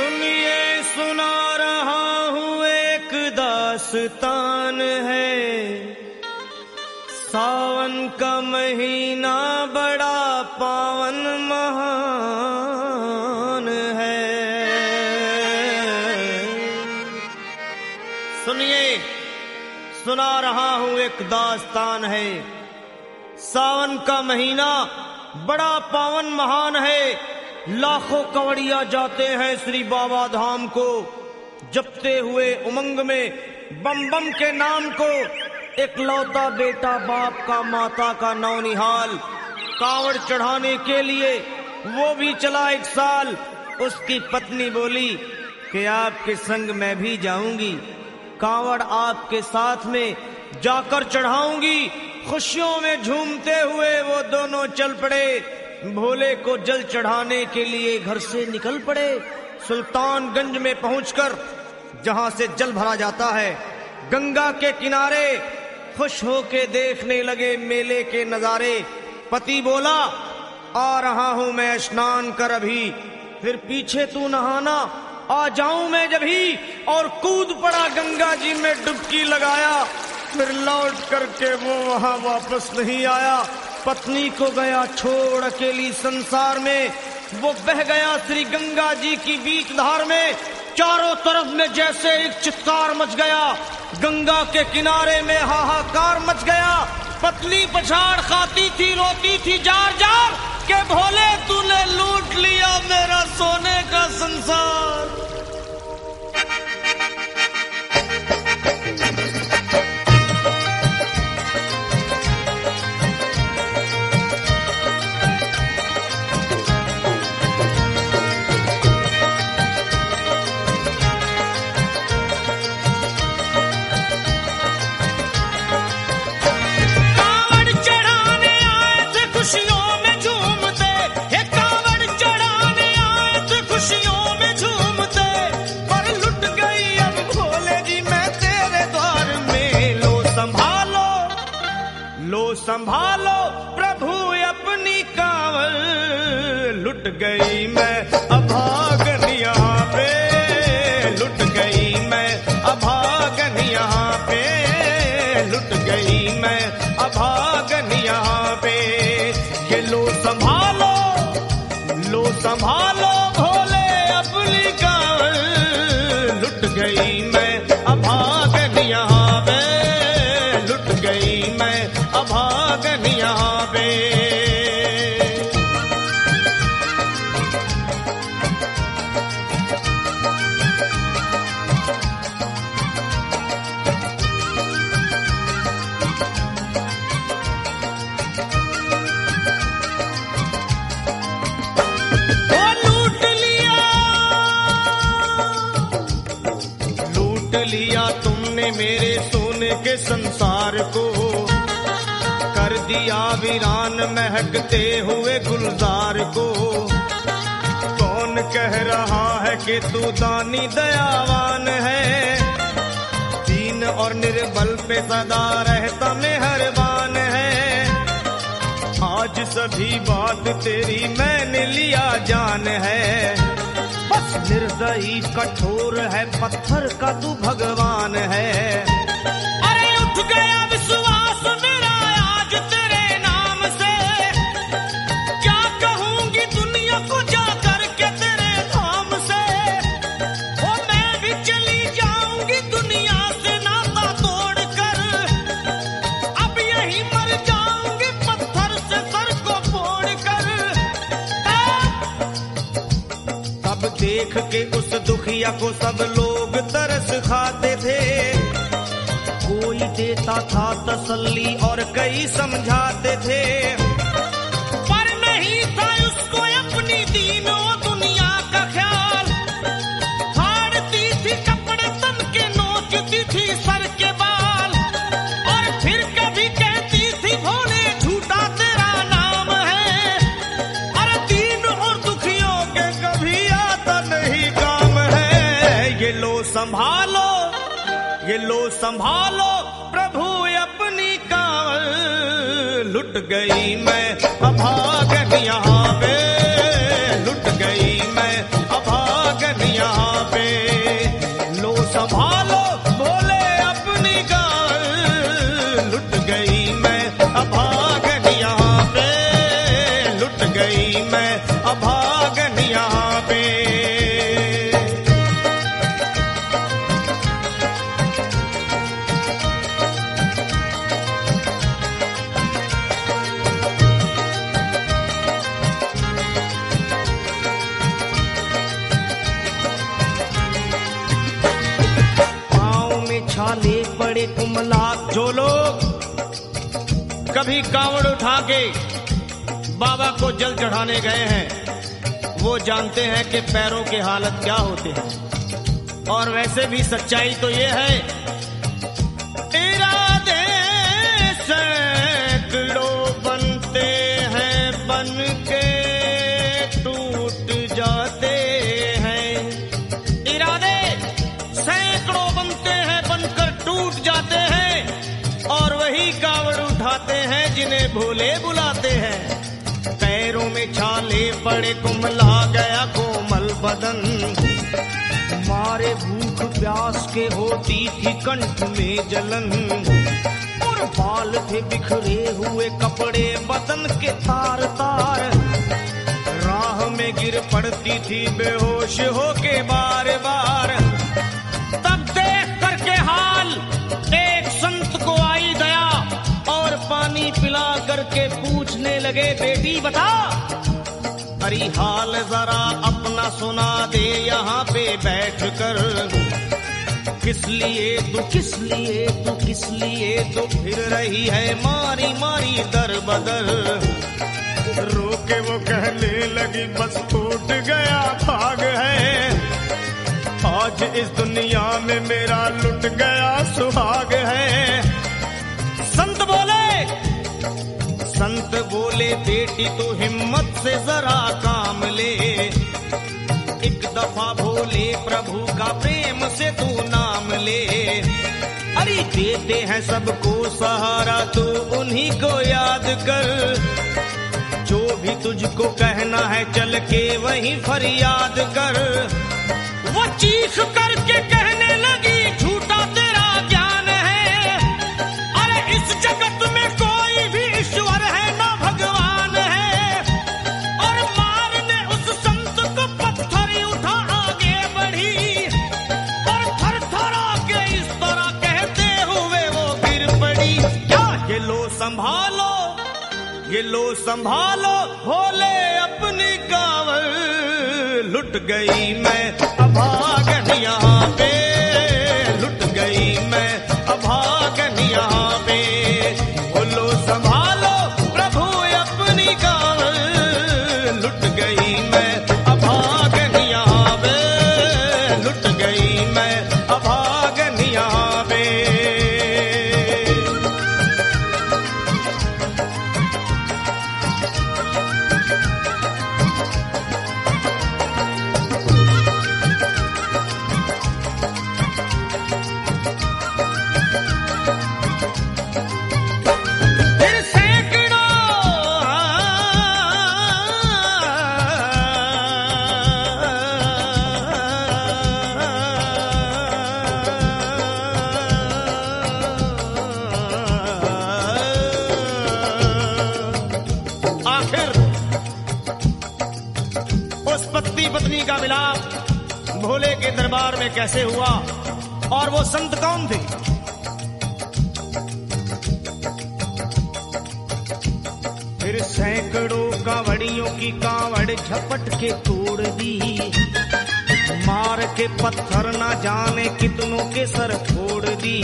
सुनिए सुना रहा हूँ एक दास्तान है। सावन का महीना बड़ा पावन महान है। सुनिए सुना रहा हूँ एक दास्तान है। सावन का महीना बड़ा पावन महान है। लाखों कवड़िया जाते हैं श्री बाबा धाम को, जपते हुए उमंग में बम बम के नाम को। एक लौता बेटा बाप का माता का नौनिहाल कांवड़ चढ़ाने के लिए वो भी चला 1 साल। उसकी पत्नी बोली कि आपके संग मैं भी जाऊंगी, कांवड़ आपके साथ में जाकर चढ़ाऊंगी। खुशियों में झूमते हुए वो दोनों चल पड़े। भोले को जल चढ़ाने के लिए घर से निकल पड़े। सुल्तानगंज में पहुंचकर जहां से जल भरा जाता है, गंगा के किनारे खुश होके देखने लगे मेले के नजारे। पति बोला आ रहा हूं मैं स्नान कर अभी, फिर पीछे तू नहाना आ जाऊं मैं जभी। और कूद पड़ा गंगा जी में डुबकी लगाया। फिर लौट करके वो वहां वापस नहीं आया। पत्नी को गया छोड़ अकेली संसार में। वो बह गया श्री गंगा जी की बीच धार में। चारों तरफ में जैसे एक चित्कार मच गया, गंगा के किनारे में हाहाकार मच गया। पत्नी पछाड़ खाती थी, रोती थी जार जार के भोले तूने लूट लिया मेरा सोने का संसार। संभालो प्रभु अपनी कांवड़, लुट गई मैं अभागन यहाँ पे, लुट गई मैं अभागन यहाँ पे, लुट गई मैं अभागन यहाँ पे। ये लो संभालो भोले अपनी कांवड़, लुट गई मैं अभागन यहाँ पे, लुट गई मैं अभागन यहाँ पे। लूट लिया तुमने मेरे सोने के संसार को, कर दिया वीरान महकते हुए गुलजार को। कौन कह रहा है कि तू दानी दयावान है, दीन और निर्बल पे सदा रहता मेहरबान है। आज सभी बात तेरी मैंने लिया जान है, बस निर्दयी कठोर है पत्थर का तू भगवान है। अरे उठ गया विश्वास मेरा आज तेरे नाम से, क्या कहूंगी दुनिया को जा करके तेरे धाम से। ओ मैं भी चली जाऊंगी दुनिया से नाता तोड़कर, अब यही मर जाऊंगी पत्थर से सर को फोड़कर। तब देख के उस दुखिया को सब लोग तरस खाते थे, कोई देता था तसल्ली और कई समझाते थे। पर नहीं था उसको अपनी दीनों दुनिया का ख्याल, फाड़ती थी कपड़े तन के, नोचती थी सर के बाल। और फिर कभी कहती थी भोले झूठा तेरा नाम है, अरे दीन और दुखियों के कभी आता नहीं काम है। ये लो संभालो प्रभु अपनी कांवड़, लुट गई मैं अभागन यहाँ पे, लुट गई मैं अभागन यहाँ पड़े कुमला। जो लोग कभी कांवड़ उठा के बाबा को जल चढ़ाने गए हैं वो जानते हैं कि पैरों के हालत क्या होते हैं। और वैसे भी सच्चाई तो ये है, इरादे सैकड़ों बनते हैं बन के टूट जाते हैं। इरादे सैकड़ों बनते हैं बनकर टूट जाते हैं और वही कावड़ उठाते हैं जिन्हें भोले बुलाते हैं। पैरों में छाले पड़े कुमला गया कोमल बदन, मारे भूख प्यास के होती थी कंठ में जलन। और बाल थे बिखरे हुए कपड़े बदन के तार तार, राह में गिर पड़ती थी बेहोश होके बार बार। तब देख करके हाल एक संत को आई दया और पानी पिला करके पूछने लगे, बेटी बता अरे हाल जरा अपना सुना दे यहाँ पे बैठ कर। किस लिए तू फिर रही है मारी मारी दर बदर। रोके वो कहने लगी बस टूट गया भाग है, आज इस दुनिया में मेरा लुट गया सुहाग है। संत बोले बेटी तू हिम्मत से जरा काम ले, एक दफा भोले प्रभु का प्रेम से तू नाम ले। अरे देते हैं सबको सहारा तू उन्हीं को याद कर, जो भी तुझको कहना है चल के वहीं फरियाद कर। वो चीख करके कहने लगी झूठा तेरा ज्ञान है, अरे इस जगत में कोई भी ईश्वर है ना भगवान है। और मारने उस संत को पत्थर उठा आगे बढ़ी और थर थरा के इस तरह कहते हुए वो गिर पड़ी। क्या ये लो संभालो भोले अपनी कांवड़ लुट गई मैं अभागन यहाँ पे, लुट गई मैं अभागन यहाँ पे। बोलो संभालो प्रभु अपनी कांवड़ लुट गई मैं अभागन यहाँ पे, लुट गई मैं अभागन यहाँ पे। पत्नी का मिलाप भोले के दरबार में कैसे हुआ और वो संत कौन थे? फिर सैकड़ों कांवड़ियों की कांवड़ झपट के तोड़ दी, मार के पत्थर ना जाने कितनों के सर फोड़ दी।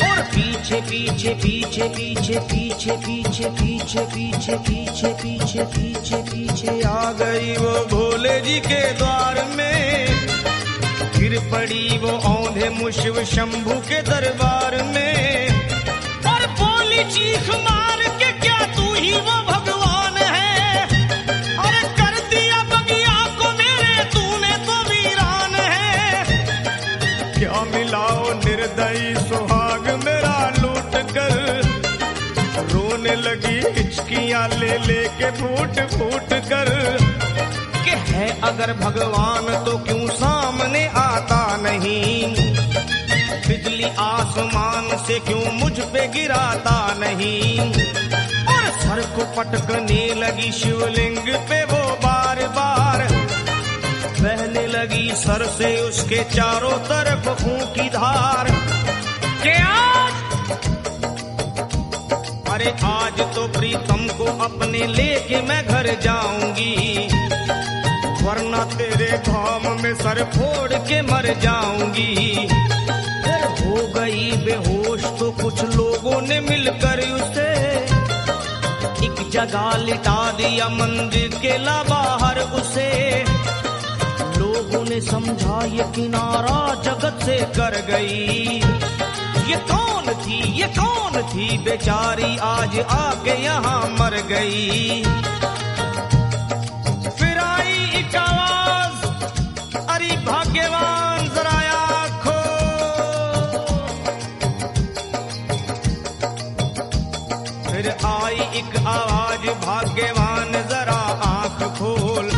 और पीछे पीछे पीछे पीछे पीछे पीछे पीछे पीछे पीछे पीछे पीछे पीछे आ गई वो भोले जी के द्वार में। गिर पड़ी वो औंधे मुशिव शंभू के दरबार में और बोली चीख मार के क्या तू ही वो भगवान है? अरे कर दिया बगिया को मेरे तूने तो वीरान है। क्या मिलाओ निर्दयी सुहाग मेरा लूट कर, रोने लगी हिचकियां ले लेके फूट फूट कर। कि है अगर भगवान तो क्यों सामने आता नहीं, बिजली आसमान से क्यों मुझ पे गिराता नहीं। और सर को पटकने लगी शिवलिंग पे वो बार बार, बहने लगी सर से उसके चारों तरफ खून की धार। के अरे आज तो प्रीतम को अपने लेके मैं घर जाऊंगी, वरना तेरे धाम में सर फोड़ के मर जाऊंगी। फिर हो गई जगह लिटा दिया मंदिर के ला बाहर उसे। लोगों ने समझा ये किनारा जगत से कर गई। ये कौन थी बेचारी आज आके यहाँ मर गई। फिर आई एक आवाज, अरे भाग्यवान जरा आँखो। फिर आई एक आवाज, भाग्यवान जरा आँख खोल।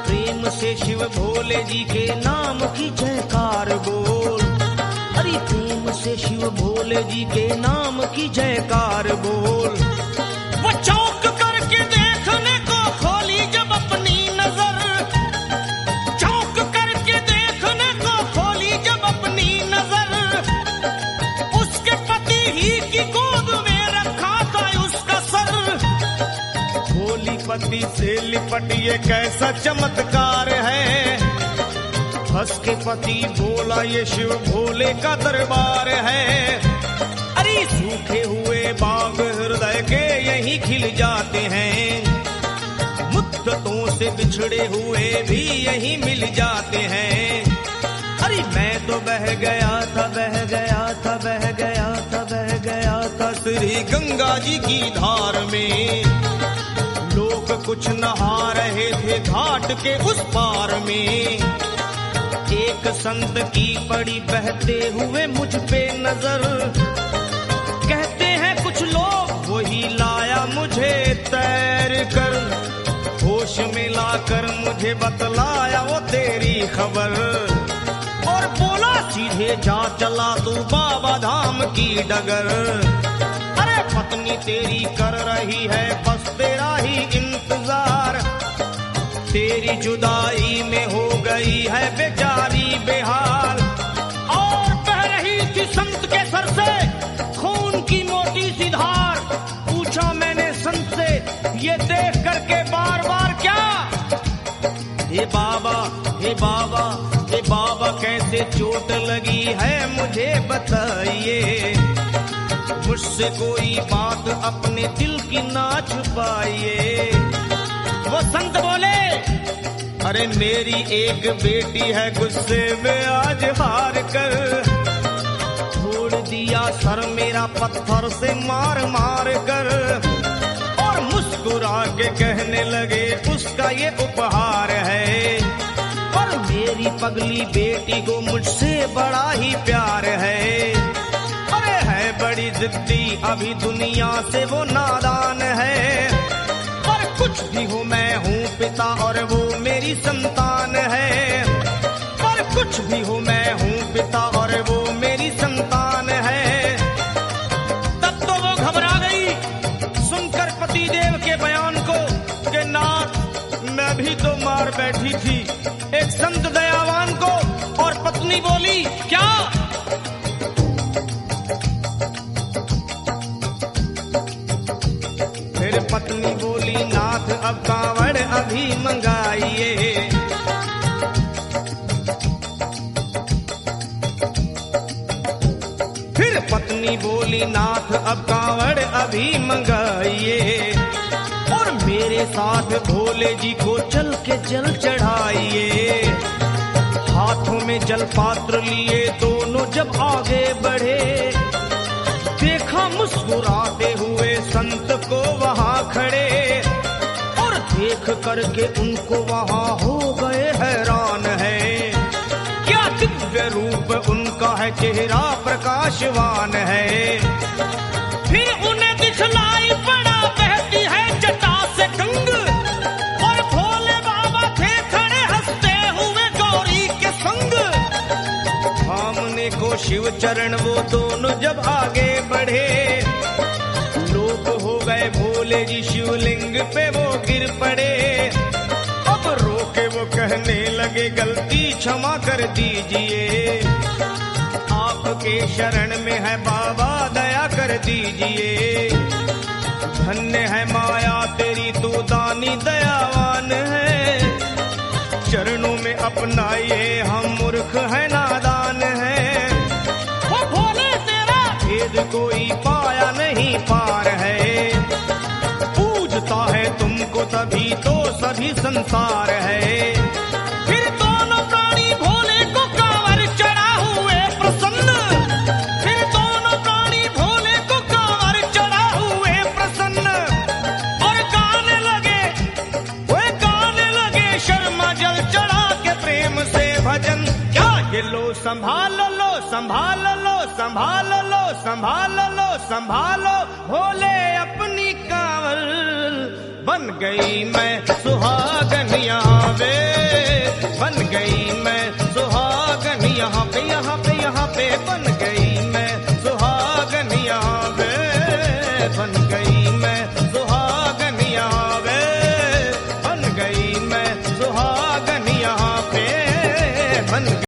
प्रेम से शिव भोले जी के नाम की जयकार बोल। अरे प्रेम से शिव भोले जी के नाम की जयकार बोल। वो चौंक करके देखने को खोली जब अपनी नजर। चौंक करके देखने को खोली जब अपनी नजर। उसके पति ही की गोद में रखा था उसका सर। भोली पति से लिपट ये कैसा चमत्कार है। हंस के पति बोला ये शिव भोले का दरबार है। अरे सूखे हुए बाग हृदय के यहीं खिल जाते हैं। मुद्दतों से बिछड़े हुए भी यहीं मिल जाते हैं। अरे मैं तो बह गया था, बह गया था, बह गया था, बह गया था श्री गंगा जी की धार में। लोग कुछ नहा रहे थे घाट के उस पार में। एक संत की पड़ी बहते हुए मुझ पे नजर। कहते हैं कुछ लोग वही लाया मुझे तैर कर। होश में लाकर मुझे बतलाया वो तेरी खबर। और बोला सीधे जा चला तू बाबा धाम की डगर। अरे पत्नी तेरी कर रही है बस तेरा ही इंतजार। तेरी जुदाई में हो गई है बेचारी बेहाल। और बह रही थी संत के सर से खून की मोटी सी धार। पूछा मैंने संत से ये देख करके बार बार क्या। हे बाबा, हे बाबा, हे बाबा कैसे चोट लगी है मुझे बताइए। मुझसे कोई बात अपने दिल की ना छुपाइए। वो संत बोले अरे मेरी एक बेटी है गुस्से में आज हार कर। छोड़ दिया सर मेरा पत्थर से मार मार कर। और मुस्कुरा के कहने लगे उसका ये उपहार है। और मेरी पगली बेटी को मुझसे बड़ा ही प्यार है। अरे है बड़ी जिद्दी अभी दुनिया से वो नादान है। कुछ भी हो मैं हूँ पिता और वो मेरी संतान है। पर कुछ भी हो मैं हूँ पिता और वो मेरी संतान है। तब तो वो घबरा गई सुनकर पतिदेव के बयान को कि नाथ मैं भी तो मार बैठी थी एक संत दयावान को। और पत्नी बोली क्या। फिर पत्नी बोली नाथ अब कांवड़ अभी मंगाइए। फिर पत्नी बोली नाथ अब कांवड़ अभी मंगाइए। और मेरे साथ भोले जी को चल के जल चढ़ाइए। हाथों में जल पात्र लिए दोनों जब आगे बढ़े। देखा मुस्कुराते हुए संत को वहाँ खड़े। और देख करके उनको वहाँ हो गए हैरान है। क्या दिव्य रूप उनका है, चेहरा प्रकाशवान है। फिर उन्हें दिखलाई पड़ा बहती है जटा से गंग। और भोले बाबा थे खड़े हंसते हुए गौरी के संग। सामने को शिव चरण वो दोनों जब आगे बढ़े। लोग हो गए भोले जी शिवलिंग पे वो गिर पड़े। अब रोके वो कहने लगे गलती क्षमा कर दीजिए। आपके शरण में है बाबा दया कर दीजिए। धन्य है माया तेरी तू दानी दयावान है। चरणों में अपनाइए हम मूर्ख है नादान है। वो भोले तेरा भेद कोई पाया नहीं पार है। तभी तो सभी संसार है। फिर दोनों प्राणी भोले को कांवर चढ़ा हुए प्रसन्न, फिर दोनों प्राणी भोले को कांवर चढ़ा हुए प्रसन्न, और गाने लगे शर्मा जल चढ़ा के प्रेम से भजन। क्या ये लो संभाल लो संभाल लो संभाल लो संभाल लो संभालो, भोले अपनी कांवर बन गई मैं सुहागन